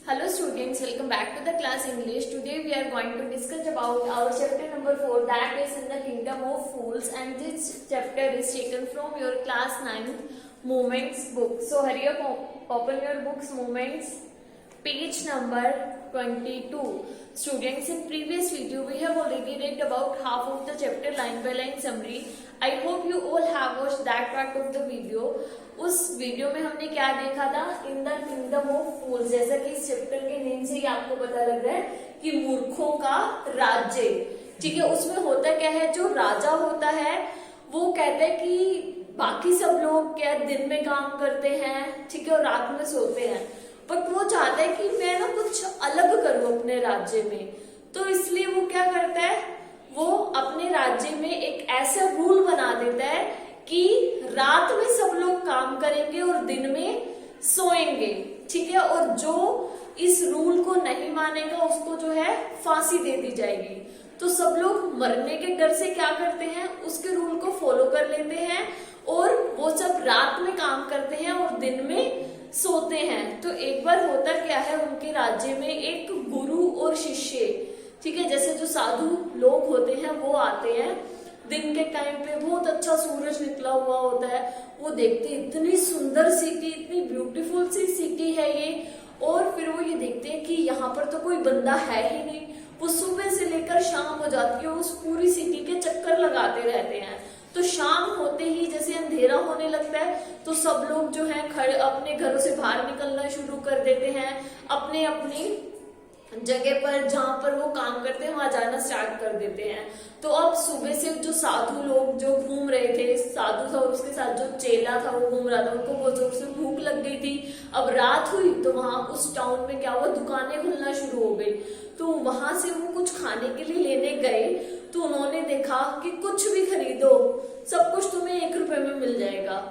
Hello students, welcome back to the class English. Today we are going to discuss about our chapter number 4, that is in the kingdom of fools, and this chapter is taken from your class 9 Moments book. So hurry up, open your books, Moments, page number 22. Students, in previous video we have already read about half of the chapter line by line summary. I hope you all have watched that part of the video. उस video में हमने क्या देखा था? इन the kingdom of फूल्स। जैसा कि इस chapter के नेम से ही आपको पता लग रहा है कि मूर्खों का राज्य। ठीक है, उसमें होता क्या है, जो राजा होता है वो कहता है कि बाकी सब लोग क्या दिन में काम करते हैं, ठीक है, और रात में सोते हैं, बट वो चाहता है कि मैं ना कुछ अलग करूं अपने राज्य में। तो इसलिए वो क्या करता है, वो अपने राज्य में एक ऐसा रूल बना देता है कि रात में सब लोग काम करेंगे और दिन में सोएंगे। ठीक है, और जो इस रूल को नहीं मानेगा उसको जो है फांसी दे दी जाएगी। तो सब लोग मरने के डर से क्या करते हैं, उसके रूल को फॉलो कर लेते हैं और वो सब रात में काम करते हैं और दिन में सोते हैं। तो एक बार होता क्या है, उनके राज्य में एक गुरु और शिष्य, ठीक है, जैसे जो साधु लोग होते हैं वो आते हैं। दिन के टाइम पे बहुत अच्छा सूरज निकला हुआ होता है, वो देखते इतनी सुंदर सिटी, इतनी ब्यूटीफुल सी सिटी है ये, और फिर वो ये देखते हैं कि यहाँ पर तो कोई बंदा है ही नहीं। वो सुबह से लेकर शाम हो जाती है उस पूरी सिटी के चक्कर लगाते रहते हैं। तो शाम होते ही जैसे अंधेरा होने लगता है तो सब लोग जो है खड़े अपने घरों से बाहर निकलना शुरू कर देते हैं, अपने अपनी जगह पर जहां पर वो काम करते हैं वहां जाना स्टार्ट कर देते हैं। तो अब सुबह से जो साधु लोग जो घूम रहे थे, साधु था और उसके साथ जो चेला था वो घूम रहा था, उनको बहुत जोर से भूख लग गई थी। अब रात हुई तो वहां उस टाउन में क्या हुआ, दुकानें खुलना शुरू हो गई। तो वहां से वो कुछ खाने के लिए लेने गए तो उन्होंने देखा कि कुछ भी खरीदो, सब कुछ तुम्हें 1 रुपए में मिल जाएगा।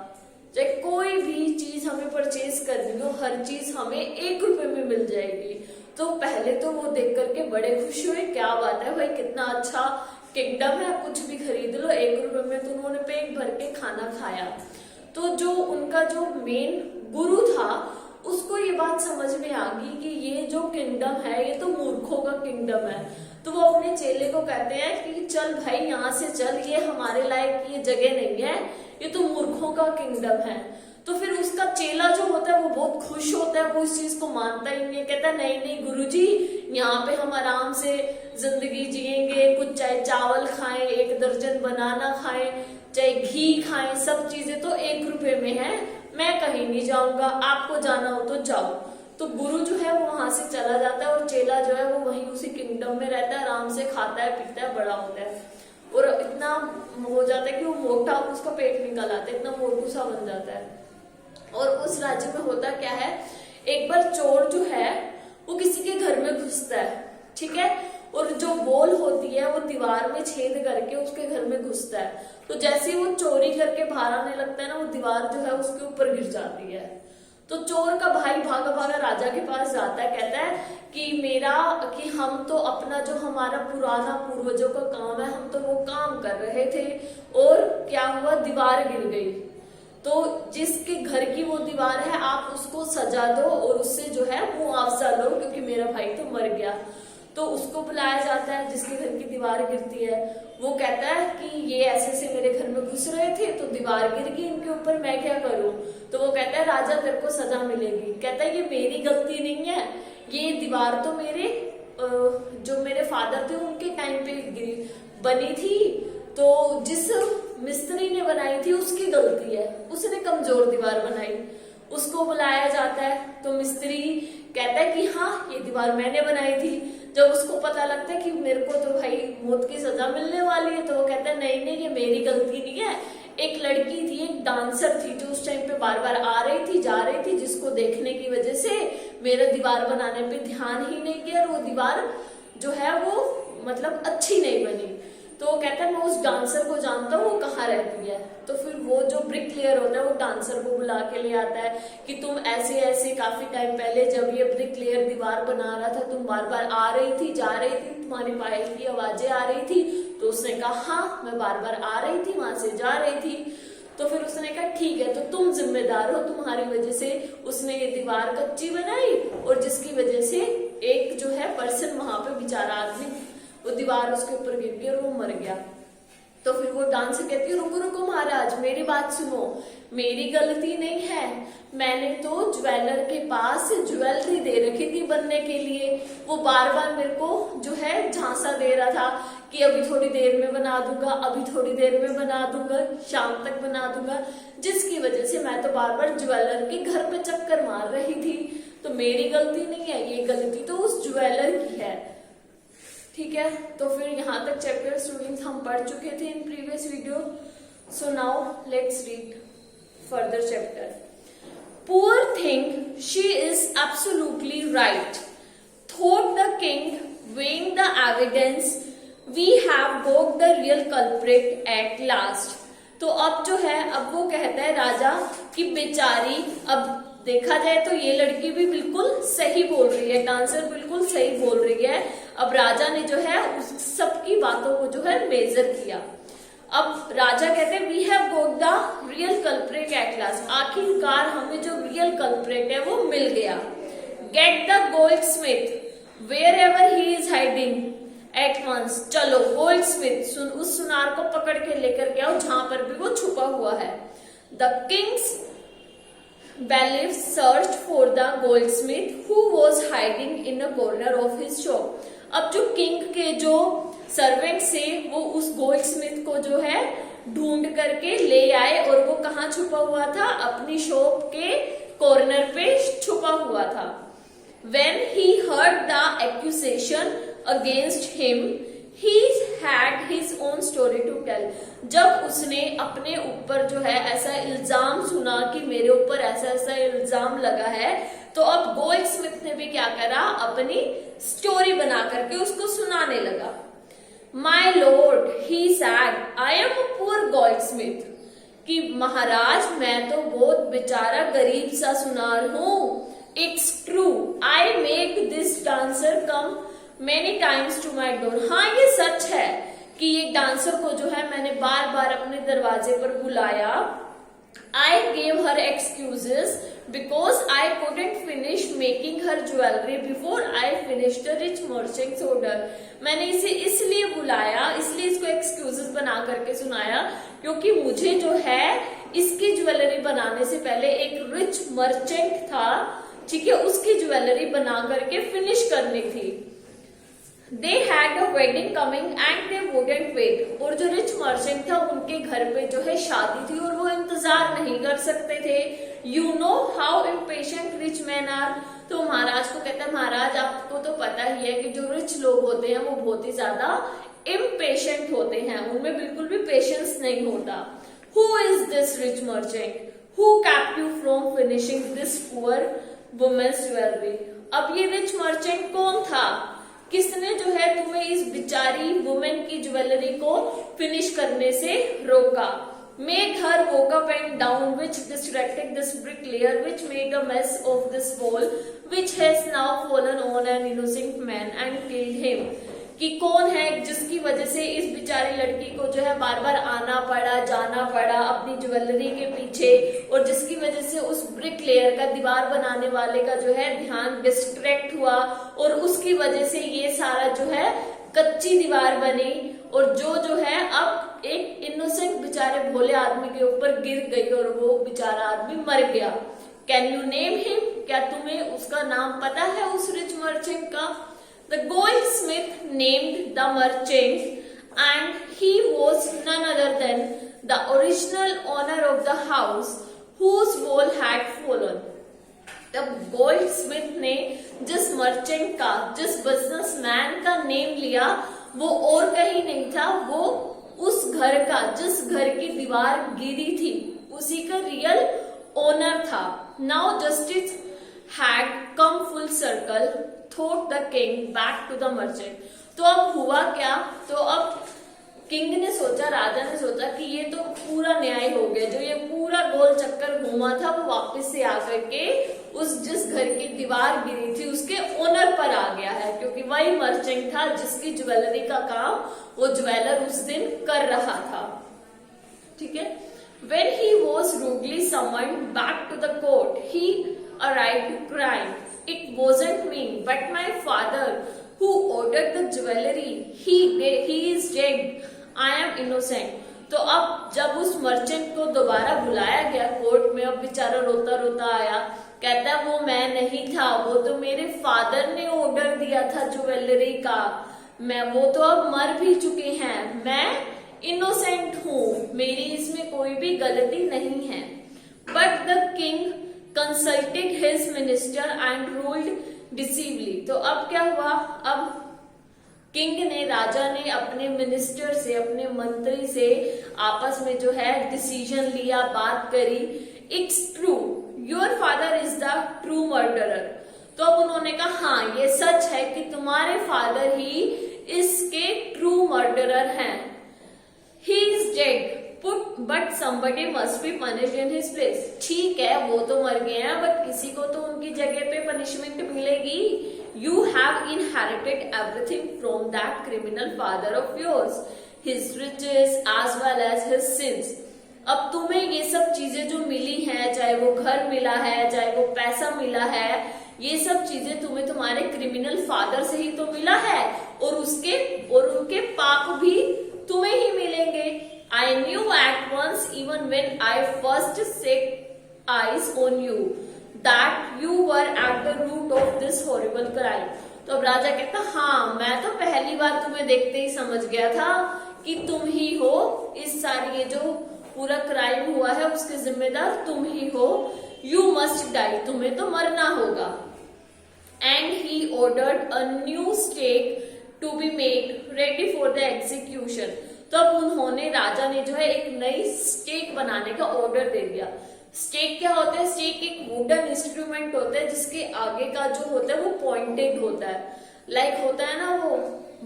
चाहे कोई भी चीज हमें परचेज करनी हो, हर चीज हमें 1 रुपए में मिल जाएगी। तो पहले तो वो देख करके बड़े खुश हुए, क्या बात है भाई, कितना अच्छा किंगडम है, कुछ भी खरीद लो 1 रुपए में। तो उन्होंने पेट भर के खाना खाया। तो जो उनका जो मेन गुरु था उसको ये बात समझ में आ गई कि ये जो किंगडम है ये तो मूर्खों का किंगडम है। तो वो अपने चेले को कहते हैं कि चल भाई यहाँ से चल, ये हमारे लायक ये जगह नहीं है, ये तो मूर्खों का किंगडम है। तो फिर उसका चेला जो होता है वो बहुत खुश होता है, वो इस चीज को मानता ही नहीं है, कहता है नहीं नहीं गुरुजी, यहाँ पे हम आराम से जिंदगी जिएंगे, कुछ चाहे चावल खाएं, 1 दर्जन बनाना खाएं, चाहे घी खाएं, सब चीजें तो 1 रुपए में है, मैं कहीं नहीं जाऊंगा, आपको जाना हो तो जाओ। तो गुरु जो है वो वहां से चला जाता है और चेला जो है वो वहीं उसी किंगडम में रहता है, आराम से खाता है, पीता है, बड़ा होता है और इतना हो जाता है कि वो मोटा, उसका पेट निकल आता है, इतना मोटू सा बन जाता है। और उस राज्य में होता क्या है, एक बार चोर जो है वो किसी के घर में घुसता है, ठीक है, और जो बॉल होती है वो दीवार में छेद करके उसके घर में घुसता है। तो जैसे ही वो चोरी करके बाहर आने लगता है ना, वो दीवार जो है उसके ऊपर गिर जाती है। तो चोर का भाई भागा भागा राजा के पास जाता है, कहता है कि हम तो अपना जो हमारा पुराना पूर्वजों का काम है, हम तो वो काम कर रहे थे और क्या हुआ, दीवार गिर गई। तो जिसके घर की वो दीवार है आप उसको सजा दो और उससे जो है मुआवजा लो, क्योंकि मेरा भाई तो मर गया। तो उसको बुलाया जाता है जिसके घर की दीवार गिरती है। वो कहता है कि ये ऐसे ऐसे मेरे घर में घुस रहे थे तो दीवार गिर गई इनके ऊपर, मैं क्या करूं। तो वो कहता है राजा तेरे को सजा मिलेगी। कहता है ये मेरी गलती नहीं है, ये दीवार तो मेरे जो मेरे फादर थे उनके टाइम पे बनी थी, तो जिस मिस्त्री ने बनाई थी उसकी गलती है, उसने कमजोर दीवार बनाई। उसको बुलाया जाता है तो मिस्त्री कहता है कि हाँ ये दीवार मैंने बनाई थी। जब उसको पता लगता है कि मेरे को तो भाई मौत की सजा मिलने वाली है, तो वो कहता है नहीं नहीं ये मेरी गलती नहीं है, एक लड़की थी, एक डांसर थी जो उस टाइम पे बार बार आ रही थी जा रही थी, जिसको देखने की वजह से मेरा दीवार बनाने पे ध्यान ही नहीं किया और वो दीवार जो है वो मतलब अच्छी नहीं बनी। तो वो कहता है मैं उस डांसर को जानता हूँ, वो कहाँ रहती है। तो फिर वो जो ब्रिकलेयर होता है वो डांसर को बुला के ले आता है कि तुम ऐसे ऐसे काफी टाइम पहले जब ये ब्रिकलेयर दीवार बना रहा था तुम बार बार आ रही थी जा रही थी, तुम्हारी पायल की आवाजें आ रही थी। तो उसने कहा हाँ मैं बार बार आ रही थी, वहां से जा रही थी। तो फिर उसने कहा ठीक है, तो तुम जिम्मेदार हो, तुम्हारी वजह से उसने ये दीवार कच्ची बनाई और जिसकी वजह से एक जो है पर्सन वहां पे बेचारा आदमी, वो दीवार उसके ऊपर गिर गई और वो मर गया। तो फिर वो डांसर कहती है रुको रुको महाराज, मेरी बात सुनो, मेरी गलती नहीं है, मैंने तो ज्वेलर के पास ज्वेलरी दे रखी थी बनने के लिए, वो बार बार मेरे को जो है झांसा दे रहा था कि अभी थोड़ी देर में बना दूंगा, अभी थोड़ी देर में बना दूंगा, शाम तक बना दूंगा, जिसकी वजह से मैं तो बार बार ज्वेलर के घर पे चक्कर मार रही थी, तो मेरी गलती नहीं है, ये गलती तो उस ज्वेलर की है। ठीक है, तो फिर यहाँ तक चैप्टर स्टूडेंट्स हम पढ़ चुके थे in previous video. So now let's read further chapter. Poor thing, she is absolutely right, thought the king, weighing the evidence, we have got the real culprit at last। तो अब जो है, अब वो कहता है राजा कि बेचारी, अब देखा जाए तो ये लड़की भी बिल्कुल सही बोल रही है, डांसर बिल्कुल सही बोल रही है। अब राजा ने जो है उस सबकी बातों को जो है मेजर किया। अब राजा कहते हैं we have got the real culprit at last, आखिरकार हमें जो रियल कल्प्रेट है वो मिल गया। Get the goldsmith wherever he is hiding at once, चलो गोल्ड स्मिथ, उस सुनार को पकड़ के लेकर के आओ जहां पर भी वो छुपा हुआ है। The Kings bailiff searched for the goldsmith who was hiding in a corner of his shop। अब जो किंग के जो सर्वेंट से वो उस गोल्डस्मिथ को जो है ढूंढ करके ले आए, और वो कहाँ छुपा हुआ था, अपनी शॉप के कॉर्नर पे छुपा हुआ था। When he heard the accusation against him, he had his own story to tell। जब उसने अपने ऊपर जो है ऐसा इल्जाम सुना कि मेरे ऊपर ऐसा ऐसा इल्जाम लगा है, तो अब गोल्डस्मिथ ने भी क्या करा, अपनी स्टोरी बना करके उसको सुनाने लगा। My Lord, he sad, I am a poor Goldsmith, कि महाराज मैं तो बहुत बेचारा गरीब सा सुनार हूँ। It's true, I make this dancer come many times to my door. हाँ ये सच है कि ये डांसर को जो है मैंने बार बार अपने दरवाजे पर बुलाया। I gave her excuses because I couldn't finish making her jewelry before I finished the rich merchant's order। मैंने इसे इसलिए बुलाया, इसलिए इसको एक्सक्यूजेस बना करके सुनाया, क्योंकि मुझे जो है इसकी ज्वेलरी बनाने से पहले एक रिच मर्चेंट था, ठीक है, उसकी ज्वेलरी बना करके फिनिश करनी थी। They had a wedding coming and they wouldn't wait। और जो रिच मर्चेंट था उनके घर पे जो है शादी थी और वो इंतजार नहीं कर सकते थे। You know how impatient rich men are। तो महाराज को कहता है, महाराज आपको तो पता ही है कि जो रिच लोग होते हैं वो बहुत ही ज्यादा इम्पेशेंट होते हैं, उनमें बिल्कुल भी पेशेंस नहीं होता। Who is this rich merchant who kept you from finishing this poor woman's jewelry। अब ये रिच मर्चेंट कौन था, किसने जो है तुम्हें इस बिचारी वुमेन की ज्वेलरी को फिनिश करने से रोका। Make her walk up and down, which distracted this bricklayer, which made a mess of this wall, which has now fallen on an innocent man and killed him। कि कौन है जिसकी वजह से इस बिचारी लड़की को जो है बार बार आना पड़ा, जाना पड़ा अपनी ज्वेलरी के पीछे, और जिसकी वजह से उस ब्रिक लेयर का, दीवार बनाने वाले का जो है ध्यान डिस्ट्रैक्ट हुआ, और उसकी वजह से ये सारा जो है कच्ची दीवार बनी, और जो है अब एक इनोसेंट बेचारे भोले आदमी के ऊपर गिर गई और वो बेचारा आदमी मर गया। कैन यू नेम हिम, क्या तुम्हें उसका नाम पता है उस रिच मर्चेंट का। The goldsmith named the merchant and he was none other than the original owner of the house whose wall had fallen। तब गोल्डस्मिथ ने जिस मर्चेंट का, जिस बिजनेसमैन का नेम लिया, वो और कहीं नहीं था, वो उस घर का, जिस घर की दीवार गिरी थी, उसी का रियल ओनर था। Now justice had come full circle, thought the king back to the merchant। तो अब हुआ क्या, तो अब किंग ने सोचा, राजा ने सोचा कि ये तो पूरा न्याय हो गया, जो ये पूरा गोल चक्कर घूमा था वो वापस से आकर के उस जिस घर की दीवार गिरी थी उसके ओनर पर आ गया है, क्योंकि वही मर्चेंट था जिसकी ज्वेलरी का काम वो ज्वेलर उस दिन कर रहा था। ठीक है, When he was rudely summoned back to the court, he arrived crying, "It wasn't me, but my father who ordered the jewelry. He is dead. I am innocent." तो अब जब उस मर्चेंट को दोबारा बुलाया गया कोर्ट में, अब बेचारा रोता रोता आया, कहता है वो मैं नहीं था, वो तो मेरे फादर ने ऑर्डर दिया था ज्वेलरी का, वो तो अब मर भी चुके हैं, मैं इनोसेंट हूं, मेरी इसमें कोई भी गलती नहीं है। But the king consulted his minister and ruled decisively. तो अब क्या हुआ, अब किंग ने, राजा ने अपने मिनिस्टर से, अपने मंत्री से आपस में जो है डिसीजन लिया, बात करी। It's true, your father is the true murderer. तो अब उन्होंने कहा हाँ ये सच है कि तुम्हारे फादर ही इसके ट्रू मर्डरर हैं। He is dead but somebody must be punished in his place। ठीक है वो तो मर गए हैं, बट किसी को तो उनकी जगह पे पनिशमेंट मिलेगी। You have inherited everything from that criminal father of yours, his riches as well as his sins। अब तुम्हें ये सब चीजें जो मिली हैं, चाहे वो घर मिला है, चाहे वो पैसा मिला है, ये सब चीजें तुम्हें तुम्हारे क्रिमिनल फादर से ही तो मिला है, और उनके पाप भी तुम्हें ही मिलेंगे। I knew at once, even when I first set eyes on you, that you were at the root of this horrible crime। तो अब राजा कहता हाँ मैं तो पहली बार तुम्हें देखते ही समझ गया था कि तुम ही हो इस सारी ये जो पूरा क्राइम हुआ है उसके जिम्मेदार तुम ही हो। You must die, तुम्हें तो मरना होगा। And he ordered a new stake to be made ready for the execution। तो अब उन्होंने, राजा ने जो है एक नई स्टेक बनाने का ऑर्डर दे दिया। स्टेक क्या होता है, स्टेक एक वुडन इंस्ट्रूमेंट होता है जिसके आगे का जो होता है वो पॉइंटेड होता है, लाइक होता है ना वो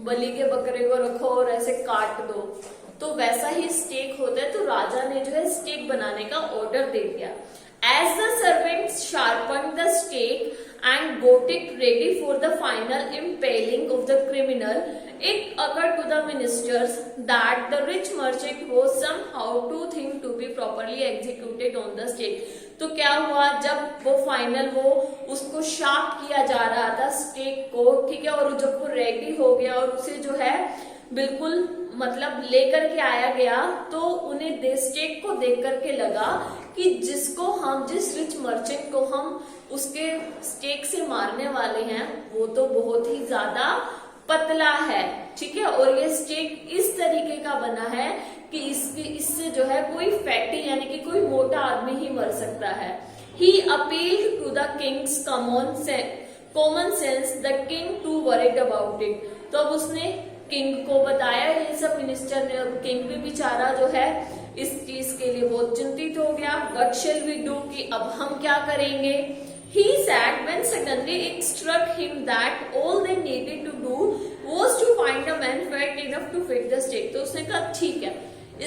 बलि के बकरे को रखो और ऐसे काट दो, तो वैसा ही स्टेक होता है। तो राजा ने जो है स्टेक बनाने का ऑर्डर दे दिया। As the servants sharpened the stake and got it ready for the final impaling of the criminal, it occurred to the ministers that the rich merchant was somehow too thin to be properly executed on the stake। तो क्या हुआ, जब वो final वो उसको sharp किया जा रहा था स्टेक को, ठीक है, और जब वो रेडी हो गया और उसे जो है बिल्कुल मतलब लेकर के आया गया, तो उन्हें स्टेक को देख करके लगा कि जिस रिच मर्चेंट को हम उसके स्टेक से मारने वाले हैं वो तो बहुत ही ज्यादा पतला है, ठीक है, और ये स्टेक इस तरीके का बना है कि इससे जो है कोई फैटी यानी कि कोई मोटा आदमी ही मर सकता है। He appealed to the king's common sense, the king too worried about it। तो अब उसने किंग को बताया ये सब मिनिस्टर ने, और किंग भी बेचारा जो है इस चीज के लिए बहुत चिंतित हो गया। What shall we do, कि अब हम क्या करेंगे। He said when suddenly it struck him that all they needed to do was to find a man fat enough to fit the stake। तो उसने कहा ठीक है,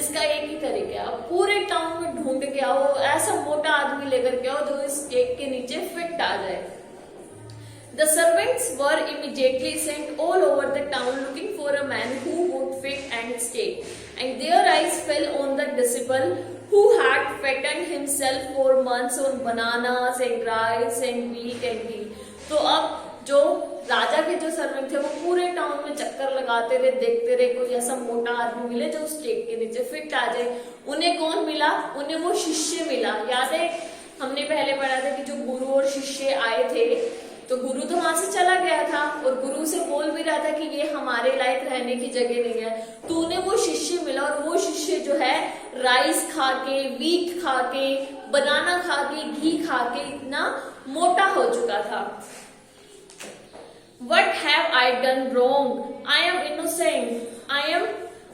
इसका एक ही तरीका है, अब पूरे टाउन में ढूंढ के आओ, ऐसा मोटा आदमी लेकर के आओ जो इस स्टेक के नीचे फिट आ जाए। The servants were immediately sent all over the town looking for a man who would fit and stake, and their eyes fell on the disciple who had fattened himself for months on bananas and rice and wheat and ghee। तो अब जो राजा के जो servant थे वो पूरे town में चक्कर लगाते रहे, देखते रहे कोई ऐसा मोटा आदमी मिले जो स्टेक के नीचे फिट आ जाए। उन्हें कौन मिला, उन्हें वो शिष्य मिला। याद है हमने पहले पढ़ा था कि जो गुरु और शिष्य आए थे, तो गुरु तो वहां से चला गया था और गुरु से बोल भी रहा था कि ये हमारे लायक रहने की जगह नहीं है, तो उन्हें वो शिष्य मिला, और वो शिष्य जो है राइस खा के, वीट खा के, बनाना खा के, घी खा के इतना मोटा हो चुका था। What have I done wrong? I am innocent. I am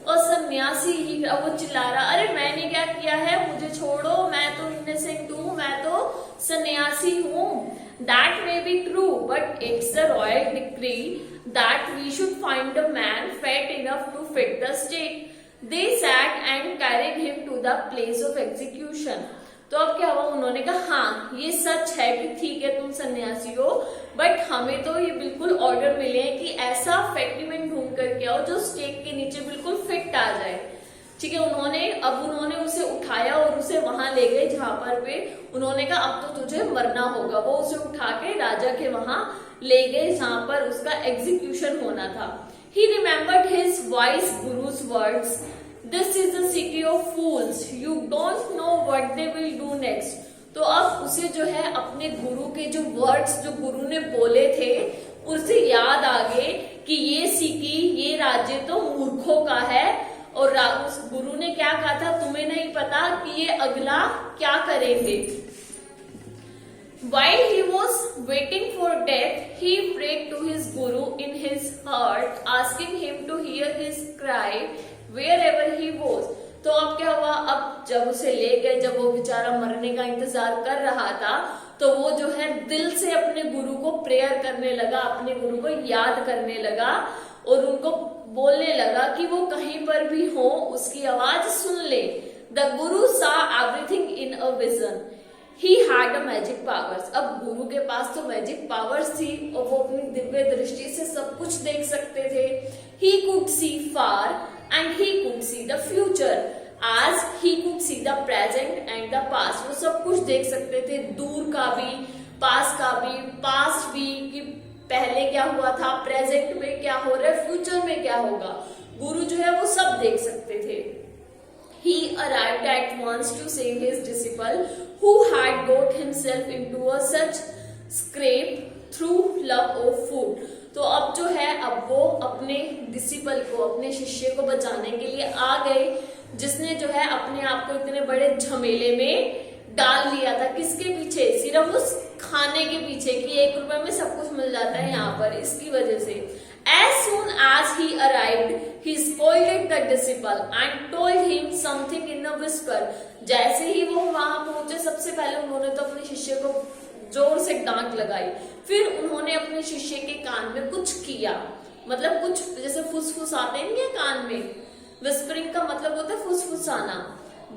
a सन्यासी। ही वो चिल्ला रहा, अरे मैंने क्या किया है, मुझे छोड़ो, मैं तो innocent हूँ, मैं तो सन्यासी हूँ। That may be true, but it's the royal decree that we should find a man fat enough to fit the stake। They sat and carried him to the place of execution। तो अब क्या हुआ, उन्होंने कहा हाँ ये सच है कि ठीक है तुम सन्यासी हो, बट हमें तो ये बिल्कुल ऑर्डर मिले हैं कि ऐसा फैक्ट्री में ढूंढ करके आओ जो स्टेक के नीचे बिल्कुल फिट आ जाए। ठीक है। उन्होंने उसे उठाया और उसे वहां ले गए जहां पर वे उन्होंने कहा अब तो तुझे मरना होगा। वो उसे उठा के राजा के वहां ले गए जहां पर उसका एग्जीक्यूशन होना था। He remembered his wise guru's words. This is the city of fools. You don't know what they will do next. तो अब उसे जो है अपने गुरु के जो वर्ड्स जो गुरु ने बोले थे उसे याद आ गए कि ये राज्य तो मूर्खों का है। और उस गुरु ने क्या कहा था, तुम्हें नहीं पता कि ये अगला क्या करेंगे। While he was waiting for death, he prayed to his guru in his heart, asking him to hear his cry wherever he was. तो अब क्या हुआ, अब जब उसे ले गए, जब वो बेचारा मरने का इंतजार कर रहा था, तो वो जो है दिल से अपने गुरु को प्रेयर करने लगा, अपने गुरु को याद करने लगा और उनको बोलने लगा कि वो कहीं पर भी हो उसकी आवाज सुन ले। द गुरु सा everything in a vision. He had a magic powers. अब गुरु के पास तो मैजिक पावर्स थी और वो अपनी दिव्य दृष्टि से सब कुछ देख सकते थे। He could see far and he could see the future as he could see the present and the past. वो सब कुछ देख सकते थे, दूर का भी, पास का भी, पास्ट भी, कि पहले क्या हुआ था, प्रेजेंट में क्या हो रहा है, फ्यूचर में क्या होगा। गुरु जो है वो सब देख सकते थे। He arrived at once to save his disciple who had got himself into a such scrape through love of food. तो अब जो है अब वो अपने डिसिपल को, अपने शिष्य को बचाने के लिए आ गए, जिसने जो है अपने आप को इतने बड़े झमेले में डाल दिया था। किसके पीछे, सिर्फ उस खाने के पीछे कि 1 रुपए में सब कुछ मिल जाता है यहाँ पर, इसकी वजह से। As soon as he arrived, he scolded the disciple and told him something in a whisper. जैसे ही वो वहां पहुंचे, सबसे पहले उन्होंने तो अपने शिष्य को जोर से डांट लगाई, फिर उन्होंने अपने शिष्य के कान में कुछ किया, मतलब कुछ जैसे फुसफुसाते नहीं है कान में, विस्परिंग का मतलब होता है फुसफुसाना।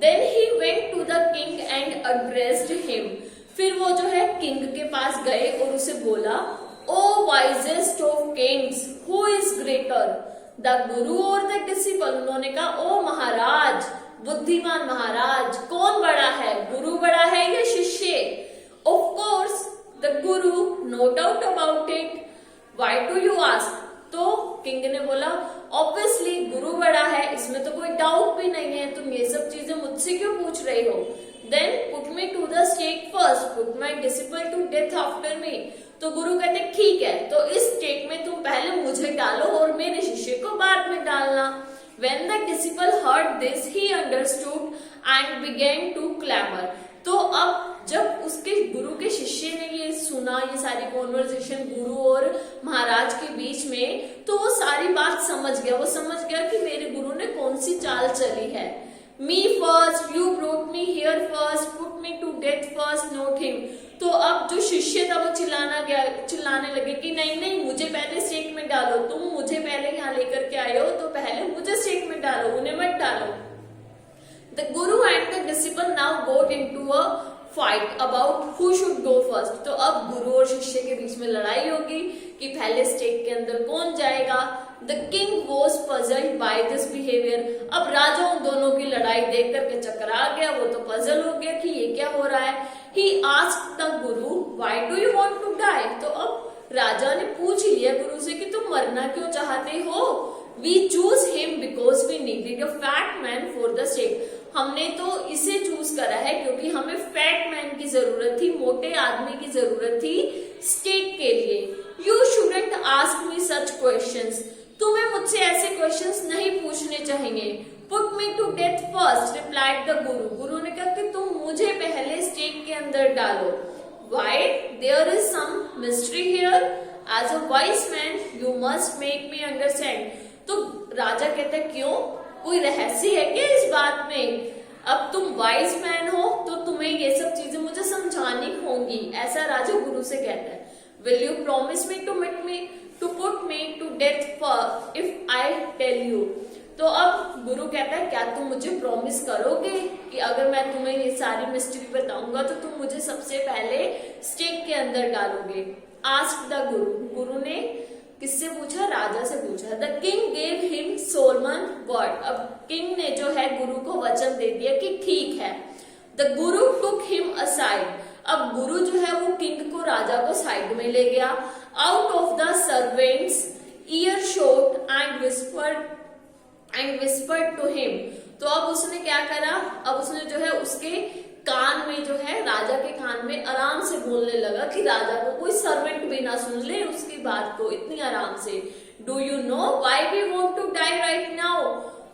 Then he went to the king and addressed him. फिर वो जो है किंग के पास गए और उसे बोला, O wisest of kings, who is greater, the guru or the disciple? उन्होंने कहा, ओ महाराज, बुद्धिमान महाराज, कौन बड़ा है, गुरु बड़ा है या शिष्य? Of course, the guru, no doubt about it. Why do you ask? तो किंग ने बोला, ऑब्वियसली गुरु बड़ा है, इसमें तो कोई डाउट भी नहीं है, तुम ये सब चीजें मुझसे क्यों पूछ रहे हो? Then put me to the stake first, put my disciple to death after me. तो गुरु कहते ठीक है, तो इस स्टेक में तुम पहले मुझे डालो और मेरे शिष्य को बाद में डालना। When the disciple heard this, he understood and began to clamor. तो अब जब उसके गुरु के शिष्य ने ये सुना, ये सारी कॉन्वर्सेशन गुरु और महाराज के बीच में, तो वो सारी बात समझ गया। वो समझ गया कि मेरे गुरु ने कौन सी चाल चली है। Me first, you brought me here first, put me to death first, not him. तो अब जो शिष्य था वो चिल्लाने लगे कि नहीं नहीं, मुझे पहले स्टेक में डालो, तुम मुझे पहले यहाँ लेकर के आए हो तो पहले मुझे स्टेक में डालो, उन्हें मत डालो। The guru and the disciple now got into a fight about who should go first. तो अब गुरु और शिष्य के बीच में लड़ाई होगी कि पहले स्टेक के अंदर कौन जाएगा। The king was puzzled by this behavior. अब राजा उन दोनों की लड़ाई देख करके चकरा गया, वो तो पजल हो गया कि ये क्या हो रहा है। He asked the guru, why do you want to die? तो अब राजा ने पूछ लिया गुरु से कि तुम मरना क्यों चाहते हो। We choose him because we needed a fat man for the stake. हमने तो इसे चूज करा है क्योंकि हमें फैट मैन की जरूरत थी, मोटे आदमी की जरूरत थी स्टेक के लिए। You shouldn't ask me such questions. तुम्हें मुझसे ऐसे क्वेश्चंस नहीं पूछने चाहिए। Put me to death first, replied the guru. गुरु ने कहा कि तुम मुझे पहले स्टेक के अंदर डालो। Why? There is some mystery here. As a wise man, you must make me understand. तो राजा कहता है क्यों, कोई रहस्य है क्या इस बात में? अब तुम वाइज मैन हो तो तुम्हें ये सब चीजें मुझे समझानी होंगी, ऐसा राजा गुरु से कहता है। Will you promise me to put me to death first if I tell you? तो अब गुरु कहता है क्या तुम मुझे प्रॉमिस करोगे कि अगर मैं तुम्हें ये सारी मिस्ट्री बताऊंगा तो तुम मुझे सबसे पहले स्टेक के अंदर डालोगे। आस्क द गुरु, गुरु ने किससे पूछा? राजा से पूछा। The king gave him Solomon word. अब किंग ने जो है गुरु को वचन दे दिया कि ठीक है। The Guru took him aside. अब गुरु जो है वो किंग को, राजा को साइड में ले गया। Out of the servant's earshot and whispered to him. तो अब उसने क्या करा? अब उसने जो है उसके कान में जो है, राजा के कान में आराम से बोलने लगा कि राजा को कोई सर्वेंट भी ना सुन ले उसकी बात को इतनी आराम से। Do you know why we want to die right now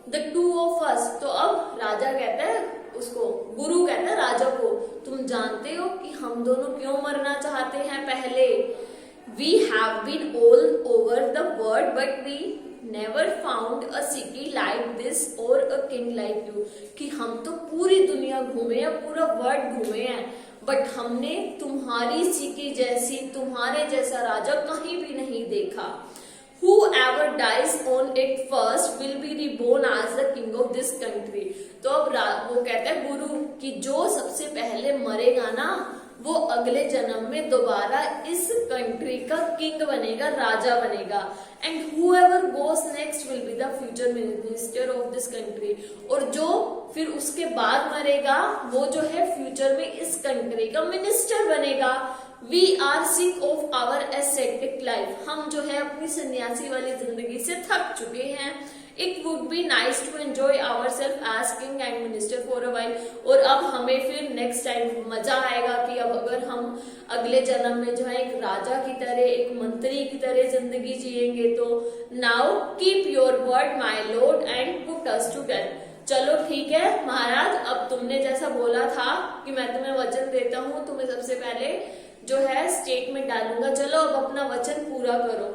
the two of us. तो अब राजा कहता है उसको, गुरु कहता है राजा को, तुम जानते हो कि हम दोनों क्यों मरना चाहते हैं? पहले we have been all over the world but we never found a city like this और अ किंग लाइक यू। कि हम तो पूरी दुनिया घूमे हैं, पूरा वर्ल्ड घूमे हैं, बट हमने तुम्हारी सिटी जैसी, तुम्हारे जैसा राजा कहीं भी नहीं देखा। Whoever dies on it first will be reborn as the king of this country। तो अब वो कहता है गुरु कि जो सबसे पहले मरेगा ना, वो अगले जन्म में दोबारा इस कंट्री का किंग बनेगा, राजा बनेगा। And whoever goes next will be the future minister of this country। और जो फिर उसके बाद मरेगा वो जो है फ्यूचर में इस कंट्री का मिनिस्टर बनेगा। We are sick of our ascetic life। हम जो है अपनी सन्यासी वाली जिंदगी से थक चुके हैं। It would be nice to enjoy ourselves as king and minister for a while। और अब हमें फिर नेक्स्ट टाइम मजा आएगा कि अब अगर हम अगले जन्म में जो है एक राजा की तरह, एक मंत्री की तरह जिंदगी जिएंगे तो। Now keep your word my lord and put us to death। चलो ठीक है महाराज, अब तुमने जैसा बोला था कि मैं तुम्हें वचन देता हूँ, तुम्हें सबसे पहले जो है स्टेक में डालूंगा, चलो अब अपना वचन पूरा करो।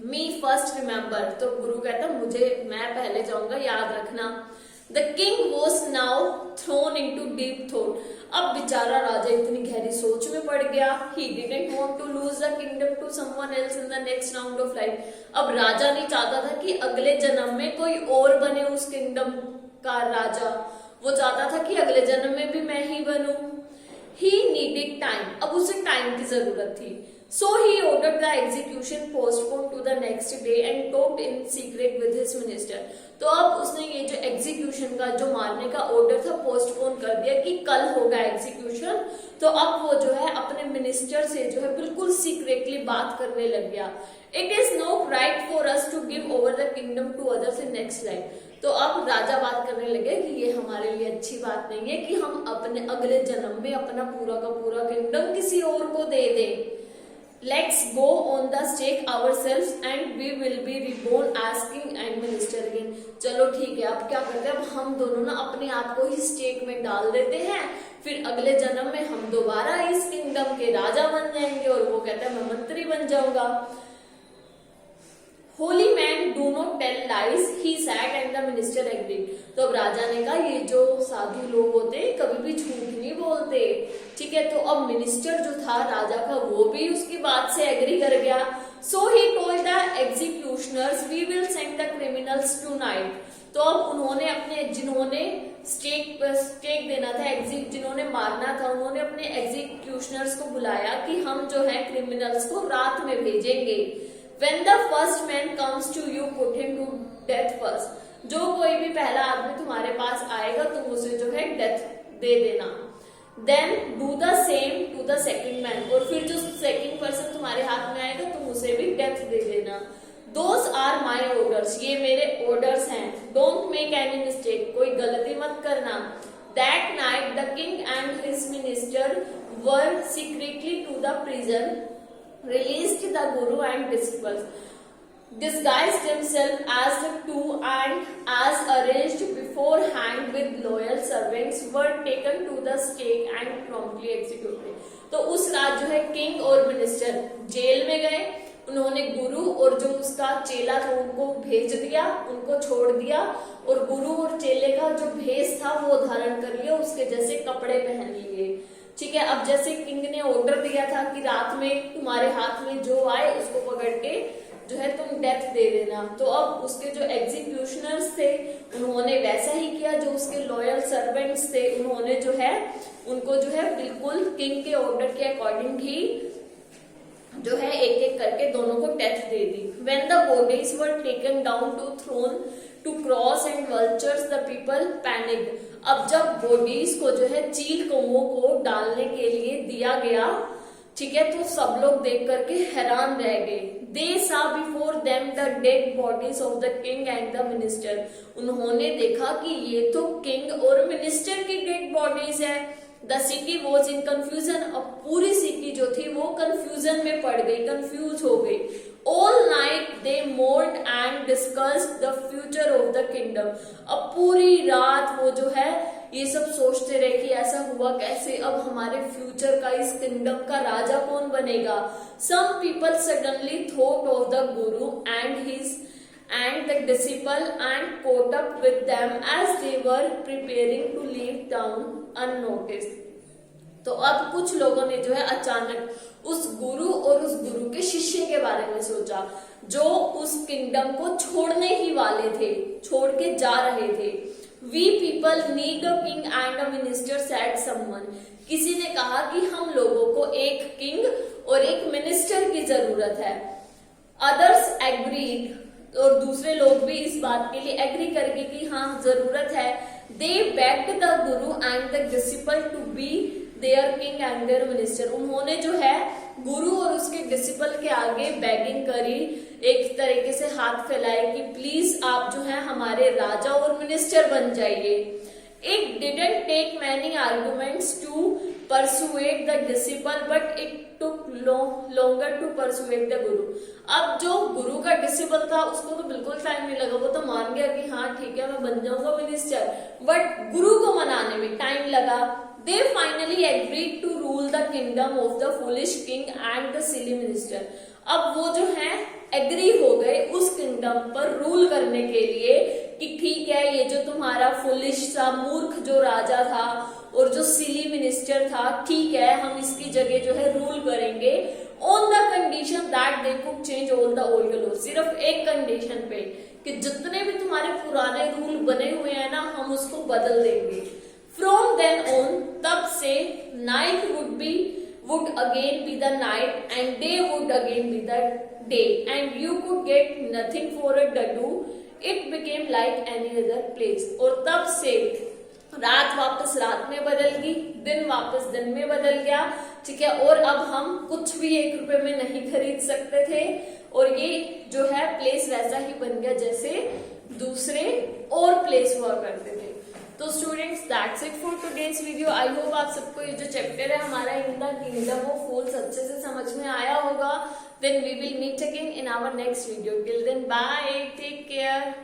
Me first remember. तो गुरु कहता मैं पहले जाऊंगा, याद रखना। The king was now thrown into deep thought. अब बेचारा राजा इतनी गहरी सोच में पड़ गया। He didn't want to lose the kingdom to someone else in the next round of life. अब राजा नहीं चाहता था कि अगले जन्म में कोई और बने उस किंगडम का राजा, वो चाहता था कि अगले जन्म में भी मैं ही बनूं। He needed time। अब उसे टाइम की जरूरत थी। So he ordered the execution postponed to the next day and talked in secret with his minister। तो अब उसने ये जो एग्जीक्यूशन का, जो मारने का ऑर्डर था, पोस्टपोन कर दिया कि कल होगा एग्जीक्यूशन। तो अब वो जो है अपने मिनिस्टर से जो है बिल्कुल सीक्रेटली बात करने लग गया। It is not right for us to give over the kingdom to others in next life. तो अब राजा बात करने लगे कि ये हमारे लिए अच्छी बात नहीं है कि हम अपने अगले जन्म में अपना पूरा का पूरा किंगडम किसी और को दे दें। Let's go on the stake ourselves and we will be reborn as king and minister again। चलो ठीक है, अब क्या करते हैं, अब हम दोनों ना अपने आप को ही स्टेक में डाल देते हैं, फिर अगले जन्म में हम दोबारा इस किंगडम के राजा बन जाएंगे। और वो कहता है मैं मंत्री बन जाऊंगा। Holy man do not tell lies he said and the minister agreed. तो अब राजा ने कहा ये जो साधु लोग होते हैं कभी भी झूठ नहीं बोलते, ठीक है। तो अब मिनिस्टर जो था राजा का वो भी उसकी बात से एग्री कर गया। So he told the executioners we will send the criminals tonight. तो अब उन्होंने अपने, जिन्होंने स्टेक देना था, जिन्होंने मारना था, उन्होंने अपने एग्जीक्यूशनर्स को बुलाया कि हम जो है क्रिमिनल्स को रात में भेजेंगे। When the first man comes to you, put him to death first। जो कोई भी पहला आदमी तुम्हारे पास आएगा तुम उसे जो है डेथ दे देना। Then do the same to the second man। और फिर जो सेकंड पर्सन तुम्हारे हाथ में आएगा तुम उसे भी डेथ दे देना। Those are my orders। ये मेरे orders हैं। Don't make any mistake। कोई गलती मत करना। That night the king and his minister were secretly to the prison, released the guru and disciples, disguised themselves as the two, and as arranged beforehand with loyal servants were taken to the stake and promptly executed। तो उस रात जो है king और minister jail में गए, उन्होंने गुरु और जो उसका चेला था उनको भेज दिया, उनको छोड़ दिया, और गुरु और चेले का जो भेष था वो धारण कर लिया, उसके जैसे कपड़े पहन लिए, ठीक है। अब जैसे किंग ने ऑर्डर दिया था कि रात में तुम्हारे हाथ में जो आए उसको पकड़ के जो है तुम डेथ दे देना, तो अब उसके जो एग्जीक्यूशनर्स थे उन्होंने वैसा ही किया। जो उसके लॉयल सर्वेंट्स थे उन्होंने जो है उनको जो है बिल्कुल किंग के ऑर्डर के अकॉर्डिंग ही जो है एक एक करके दोनों को death they the. When the bodies were taken down to throne to cross and vultures, the people panicked. अब जब बॉडीज को जो है चील कौओं को डालने के लिए दिया गया, ठीक है, तो सब लोग देख करके हैरान रह गए। They saw before them the dead bodies of the king and the minister. उन्होंने देखा कि ये तो किंग और मिनिस्टर की डेड बॉडीज है। The city was in confusion. अब पूरी सिटी जो थी वो कंफ्यूजन में पड़ गई, कंफ्यूज हो गई। All night they mourned and discussed the future of the kingdom. अब पूरी रात वो जो है ये सब सोचते रहे कि ऐसा हुआ कैसे, अब हमारे फ्यूचर का, इस किंगडम का राजा कौन बनेगा। Some people suddenly thought of the guru and the disciple and caught up with them as they were preparing to leave town unnoticed. तो अब कुछ लोगों ने जो है अचानक उस गुरु और उस गुरु के शिष्य के बारे में सोचा, जो उस किंगडम को छोड़ने ही वाले थे, छोड़ के जा रहे थे। We people need a king and a minister, said someone. किसी ने कहा कि हम लोगों को एक किंग और एक मिनिस्टर की जरूरत है। Others agreed. और दूसरे लोग भी इस बात के लिए एग्री करके कि हाँ जरूरत है। They begged the guru and the disciple to be their king and their minister. उन्होंने जो है गुरु और उसके डिसिपल के आगे बेगिंग करी, एक तरीके से हाथ फैलाए कि प्लीज आप जो है हमारे राजा और मिनिस्टर बन जाइए। It didn't take many arguments to persuade the disciple, but it took longer to persuade the guru. अब जो गुरु का डिसिपल था उसको तो बिल्कुल टाइम नहीं लगा, वो तो मान गया कि हाँ ठीक है मैं बन जाऊंगा मिनिस्टर, बट गुरु को मनाने में टाइम लगा। They finally agreed to rule the kingdom of the foolish king and the silly minister. अब वो जो है एग्री हो गए उस किंगडम पर रूल करने के लिए कि ठीक है ये जो तुम्हारा फुलिश सा मूर्ख जो राजा था और जो सिली मिनिस्टर था, ठीक है हम इसकी जगह जो है रूल करेंगे on the condition that they could change all the old law. सिर्फ एक कंडीशन पे कि जितने भी तुम्हारे पुराने रूल बने हुए हैं ना हम उसको बदल देंगे। From then on, तब से night would again be the night and day would again be the day, and you could get nothing for it to do. It became like any other place. और तब से रात वापस रात में बदल गई, दिन वापस दिन में बदल गया, ठीक है, और अब हम कुछ भी 1 रुपए में नहीं खरीद सकते थे और ये जो है प्लेस वैसा ही बन गया जैसे दूसरे और प्लेस हुआ करते थे। तो students that's it for today's video. I hope आप सबको ये जो चैप्टर है हमारा in the kingdom of fools अच्छे से समझ में आया होगा। Then we will meet again in our next video. Till then bye, take care.